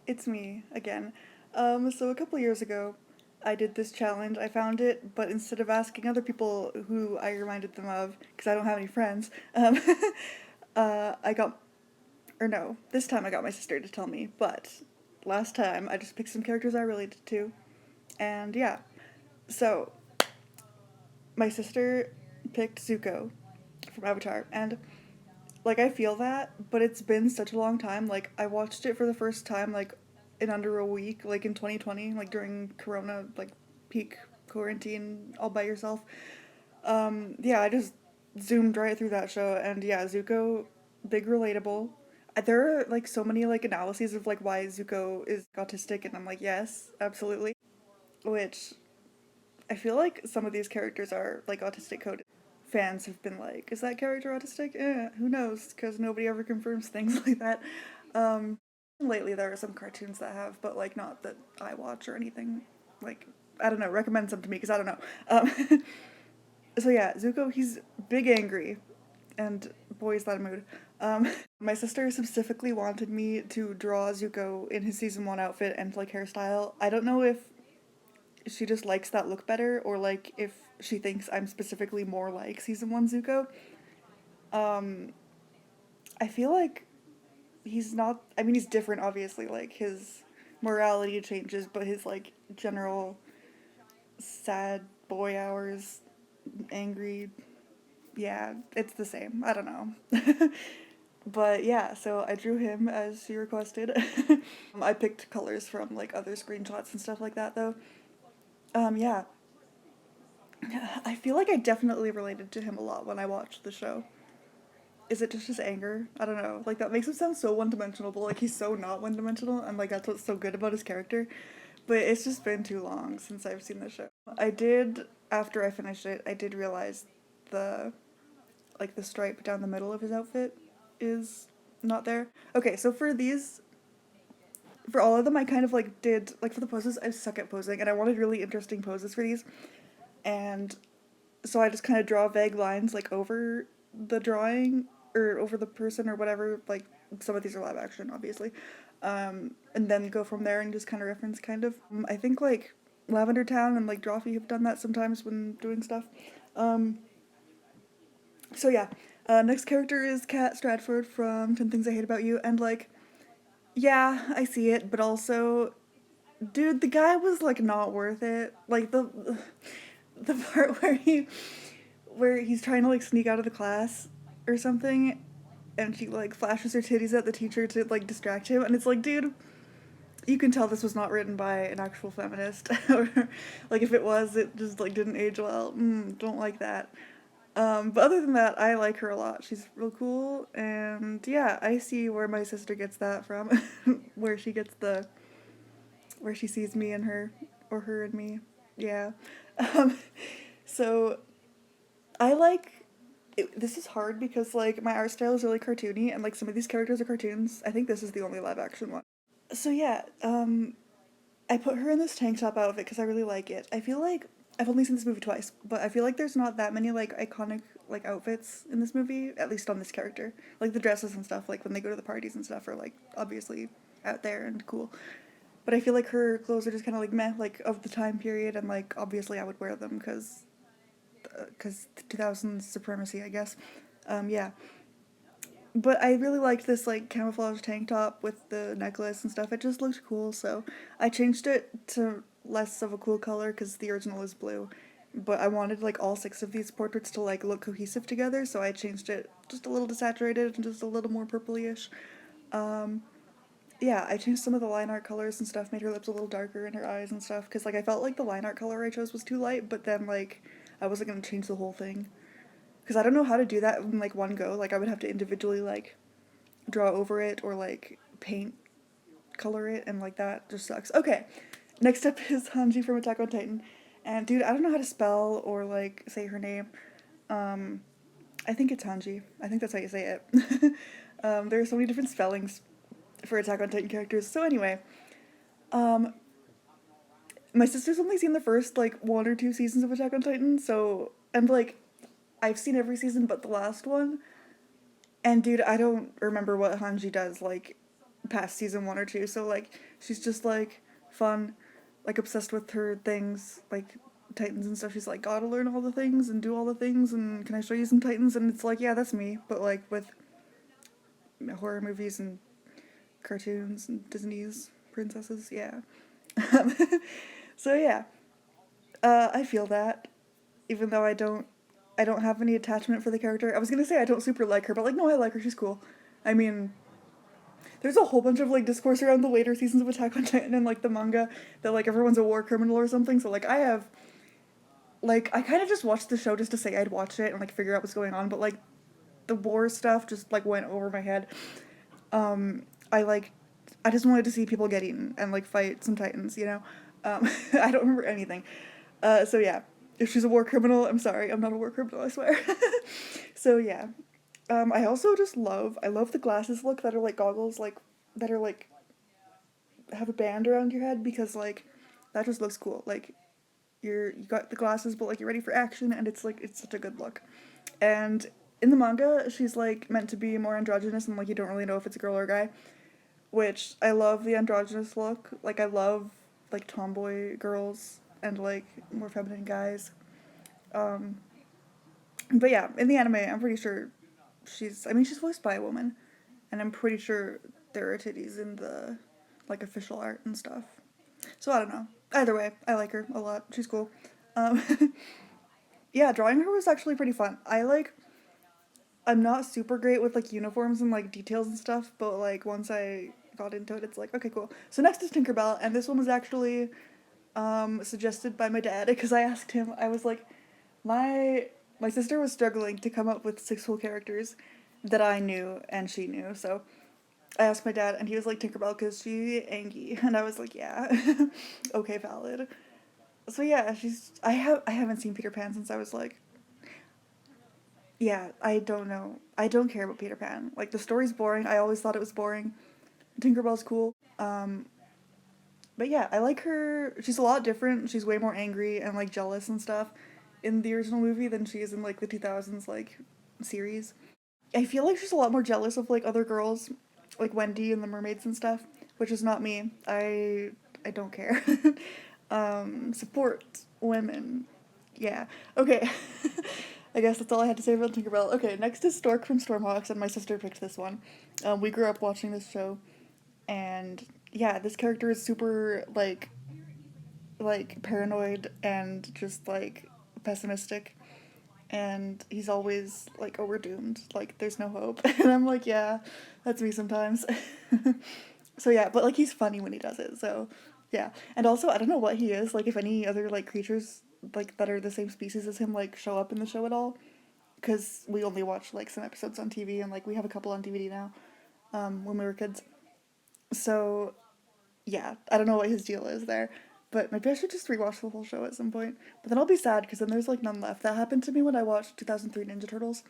It's me again. So a couple years ago, I did this challenge. I found it, but instead of asking other people who I reminded them of, because I don't have any friends, I got, or no, this time I got my sister to tell me, but last time I just picked some characters I related to, and yeah. So, my sister picked Zuko from Avatar, and like I feel that, but it's been such a long time. Like I watched it for the first time like in under a week, like in 2020, like during Corona, like peak quarantine, all by yourself. Yeah, I just zoomed right through that show, and yeah, Zuko, big relatable. There are like so many like analyses of like why Zuko is autistic, and I'm like, yes, absolutely. Which I feel like some of these characters are like autistic coded. Fans have been like, is that character autistic? Who knows? Because nobody ever confirms things like that. Um, Lately, there are some cartoons that have, but like not that I watch or anything. Like, I don't know, recommend some to me because I don't know. So yeah, Zuko, he's big angry, and boy, is that a mood. My sister specifically wanted me to draw Zuko in his season one outfit and like hairstyle. I don't know if she just likes that look better or like if she thinks I'm specifically more like season one Zuko. Um, I feel like he's not. I mean, he's different, obviously. Like his morality changes, but his like general sad boy hours, angry. Yeah, it's the same. I don't know. But yeah, so I drew him as she requested. I picked colors from like other screenshots and stuff like that, though. Yeah, I feel like I definitely related to him a lot when I watched the show. Is it just his anger? I don't know. Like that makes him sound so one dimensional, but like he's so not one dimensional, and like that's what's so good about his character. But it's just been too long since I've seen the show. I did after I finished it, I did realize the the stripe down the middle of his outfit is not there. Okay, so for all of them, I kind of like did like for the poses. I suck at posing, and I wanted really interesting poses for these, and so I just kind of draw vague lines like over the drawing or over the person or whatever. Like some of these are live action, obviously, and then go from there and just kind of reference kind of. I think like Lavender Town and like Drawfee have done that sometimes when doing stuff. Um, so yeah, next character is Kat Stratford from Ten Things I Hate About You, and like yeah, I see it, but also, dude, the guy was like not worth it. Like the part where he's trying to like sneak out of the class or something and she like flashes her titties at the teacher to like distract him and it's like dude you can tell this was not written by an actual feminist or like if it was it just like didn't age well. Don't like that. But other than that I like her a lot. She's real cool and yeah I see where my sister gets that from. Where she gets the where she sees me and her or her and me. Yeah. um, so I like this is hard because like my art style is really cartoony and like some of these characters are cartoons. I think this is the only live action one. So yeah, I put her in this tank top outfit because I really like it. I feel like I've only seen this movie twice, but I feel like there's not that many like iconic like outfits in this movie, at least on this character. Like the dresses and stuff, like when they go to the parties and stuff, are like obviously out there and cool. But I feel like her clothes are just kind of like meh, like of the time period, and like obviously I would wear them because 2000s supremacy, I guess. Yeah. But I really liked this like camouflage tank top with the necklace and stuff. It just looked cool, so I changed it to less of a cool color because the original is blue. But I wanted like all six of these portraits to like look cohesive together, so I changed it just a little desaturated and just a little more purpley-ish. Um, yeah, I changed some of the line art colors and stuff, made her lips a little darker and her eyes and stuff, because like I felt like the line art color I chose was too light, but then like I wasn't gonna change the whole thing because I don't know how to do that in like one go. Like I would have to individually like draw over it or like paint color it, and like that just sucks. Okay, next up is Hanji from Attack on Titan, and dude, I don't know how to spell or like say her name. Um, I think it's Hanji. I think that's how you say it. There are so many different spellings for Attack on Titan characters. So anyway, um, my sister's only seen the first like one or two seasons of Attack on Titan, so and like I've seen every season but the last one. And dude, I don't remember what Hanji does like past season 1 or 2. So like she's just like fun, like obsessed with her things, like Titans and stuff. She's like, gotta learn all the things and do all the things, and can I show you some Titans? And it's like, yeah, that's me, but like with horror movies and cartoons and Disney's princesses, yeah. So yeah, I feel that, even though I don't have any attachment for the character. I was gonna say I don't super like her, but like no, I like her. She's cool. I mean, there's a whole bunch of like discourse around the later seasons of Attack on Titan and like the manga that like everyone's a war criminal or something. So like I have like I kind of just watched the show just to say I'd watch it and like figure out what's going on, but like the war stuff just like went over my head. I like I just wanted to see people get eaten and like fight some titans, you know. I don't remember anything. So yeah, if she's a war criminal, I'm sorry, I'm not a war criminal, I swear. So yeah, I love the glasses look that are like goggles, like that are like have a band around your head because like that just looks cool. Like you got the glasses, but like you're ready for action, and it's like it's such a good look. And in the manga, she's like meant to be more androgynous, and like you don't really know if it's a girl or a guy. Which I love the androgynous look. Like I love like tomboy girls and like more feminine guys. Um, but yeah, in the anime, I'm pretty sure she's voiced by a woman, and I'm pretty sure there are titties in the like official art and stuff. So I don't know. Either way, I like her a lot. She's cool. Um, yeah, drawing her was actually pretty fun. I'm not super great with like uniforms and like details and stuff, but like once I got into it, it's like okay, cool. So next is Tinkerbell, and this one was actually suggested by my dad because I asked him. I was like, my sister was struggling to come up with 6 full characters that I knew and she knew, so I asked my dad, and he was like Tinkerbell because she Angie, and I was like, yeah, okay, valid. So yeah, I haven't seen Peter Pan since I was like, yeah, I don't know. I don't care about Peter Pan. Like the story's boring. I always thought it was boring. Tinkerbell's cool. But yeah, I like her. She's a lot different. She's way more angry and like jealous and stuff in the original movie than she is in like the 2000s like series. I feel like she's a lot more jealous of like other girls, like Wendy and the mermaids and stuff, which is not me. I don't care. Support women. Yeah. Okay. I guess that's all I had to say about Tinkerbell. Okay, next is Stork from Stormhawks, and my sister picked this one. We grew up watching this show, and yeah, this character is super like paranoid and just like pessimistic, and he's always like, oh, we're doomed, like there's no hope. And I'm like, yeah, that's me sometimes. So yeah, but like he's funny when he does it, so yeah. And also I don't know what he is, like if any other like creatures like that are the same species as him like show up in the show at all, because we only watch like some episodes on TV, and like we have a couple on DVD now, when we were kids. So yeah, I don't know what his deal is there. But maybe I should just rewatch the whole show at some point. But then I'll be sad because then there's like none left. That happened to me when I watched 2003 Ninja Turtles.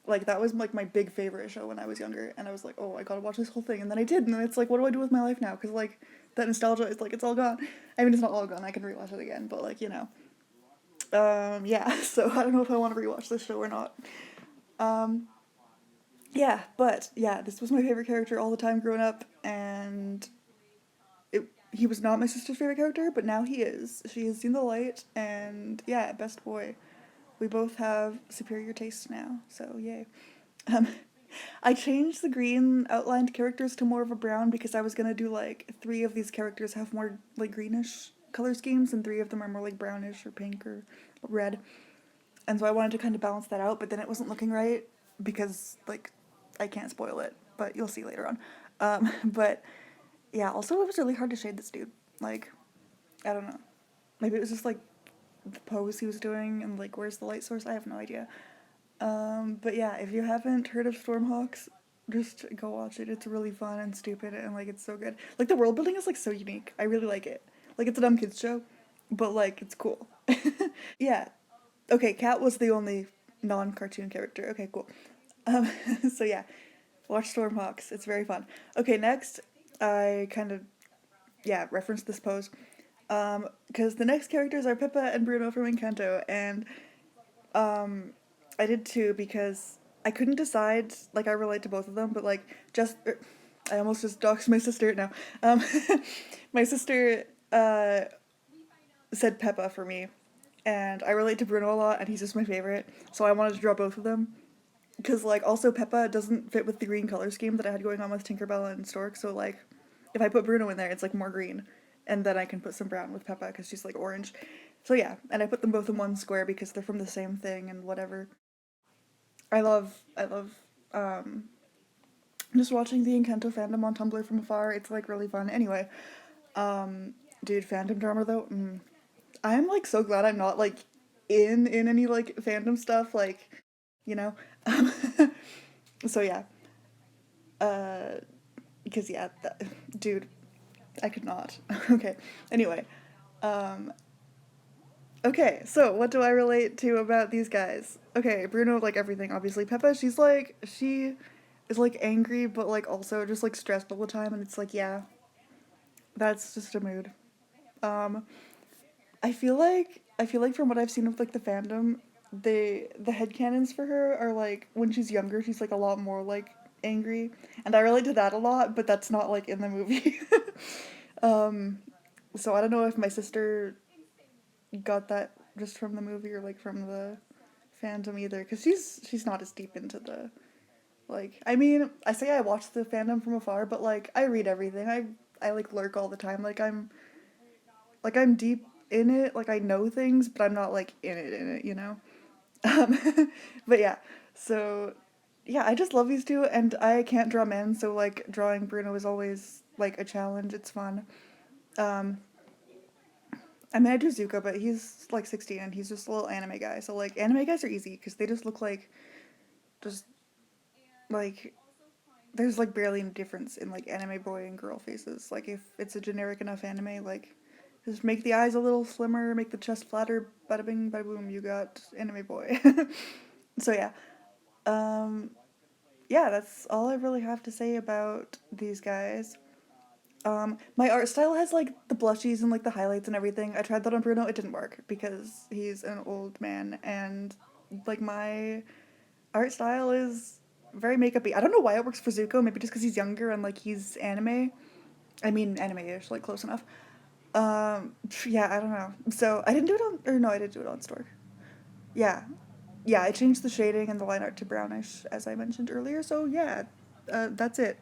Like that was like my big favorite show when I was younger, and I was like, oh, I gotta watch this whole thing, and then I did, and then it's like, what do I do with my life now? Because like that nostalgia is like it's all gone. I mean, it's not all gone. I can rewatch it again, but like you know, yeah. So I don't know if I want to rewatch this show or not. Um, yeah, but yeah, this was my favorite character all the time growing up, and he was not my sister's favorite character, but now he is. She has seen the light, and yeah, best boy. We both have superior taste now, so yay. Um, I changed the green outlined characters to more of a brown because I was gonna do like 3 of these characters have more like greenish color schemes, and 3 of them are more like brownish or pink or red. And so I wanted to kind of balance that out, but then it wasn't looking right because like I can't spoil it, but you'll see later on. But yeah, also it was really hard to shade this dude. Like, I don't know. Maybe it was just like the pose he was doing and like where's the light source? I have no idea. But yeah, if you haven't heard of Stormhawks, just go watch it. It's really fun and stupid, and like it's so good. Like the world building is like so unique. I really like it. Like it's a dumb kids show, but like it's cool. Yeah. Okay, Cat was the only non-cartoon character. Okay, cool. Um, so yeah, watch Stormhawks. It's very fun. Okay, next, I kind of yeah referenced this pose. Because the next characters are Pippa and Bruno from Encanto, and um, I did too because I couldn't decide. Like I relate to both of them, but like just I almost just doxed my sister now. Um, my sister said Peppa for me, and I relate to Bruno a lot, and he's just my favorite. So I wanted to draw both of them because like also Peppa doesn't fit with the green color scheme that I had going on with Tinkerbell and Stork. So like, if I put Bruno in there, it's like more green, and then I can put some brown with Peppa because she's like orange. So yeah, and I put them both in one square because they're from the same thing and whatever. I love um, just watching the Encanto fandom on Tumblr from afar. It's like really fun. Anyway, um, dude, fandom drama though. I'm like so glad I'm not like in any like fandom stuff. Like, you know. Um, so yeah, uh, because yeah, dude, I could not. Okay. Anyway, um, okay. So what do I relate to about these guys? Okay, Bruno, like everything, obviously. Peppa, she is like angry, but like also just like stressed all the time, and it's like yeah, that's just a mood. Um, I feel like from what I've seen of like the fandom, the headcanons for her are like when she's younger, she's like a lot more like angry, and I relate to that a lot, but that's not like in the movie. um, so I don't know if my sister got that just from the movie or like from the fandom either, because she's not as deep into the like. I mean, I say I watch the fandom from afar, but like I read everything. I like lurk all the time. Like I'm deep in it. Like I know things, but I'm not like in it. You know. But yeah, so yeah, I just love these two, and I can't draw men, so like drawing Bruno is always like a challenge. It's fun. Um, I mean, I do Zuko, but he's like 16 and he's just a little anime guy. So like anime guys are easy because they just look like just like there's like barely any difference in like anime boy and girl faces. Like if it's a generic enough anime, like just make the eyes a little slimmer, make the chest flatter, bada bing, bada boom, you got anime boy. So yeah, um, yeah, that's all I really have to say about these guys. My art style has like the blushies and like the highlights and everything. I tried that on Bruno, it didn't work because he's an old man and like my art style is very makeupy. I don't know why it works for Zuko. Maybe just because he's younger and like he's anime. I mean, anime-ish, like close enough. Yeah, I don't know. So I didn't do it on, or no, I did do it on Stork. Yeah, yeah. I changed the shading and the line art to brownish, as I mentioned earlier. So yeah, that's it.